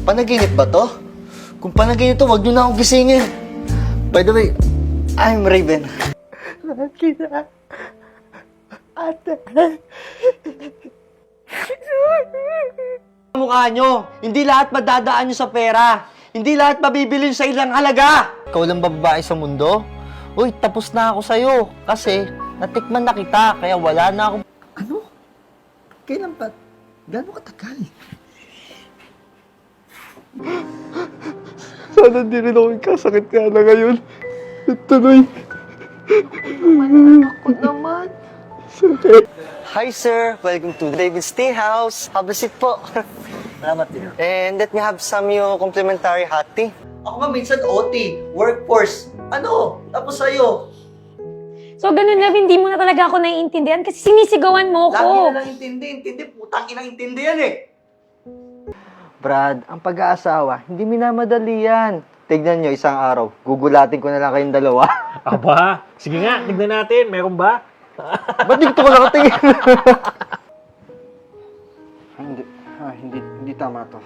Panaginip ba to? Kung panaginip to, wag nyo na akong gisingin. By the way, I'm Raven. Mahal kita. Ate. Mukha nyo, hindi lahat madadaan nyo sa pera. Hindi lahat mabibili sa ilang halaga. Ikaw lang babae sa mundo? Uy, tapos na ako sa'yo. Kasi, natikman na kita, kaya wala na akong... Ano? Kailan pa? Gano'ng katagal? Sana di rin ako ikasakit ka na ngayon. Tuloy. Ako naman. Sakit. Hi, sir. Welcome to David's Tea House. Have a seat po. Salamat din. And let me have some yung complimentary hot tea. Ako nga minsan OT, workforce. Ano? Tapos sa'yo. So, ganun na, hindi mo na talaga ako naiintindihan kasi sinisigawan mo Lagi ko. na lang intindi, putang inang intindi yan eh. Brad, ang pag-aasawa, hindi minamadali yan. Tignan nyo, isang araw, gugulatin ko na lang kayong dalawa. Aba, sige nga, tignan natin. Meron ba? Ba't dito ko nakatingin? hindi tama to.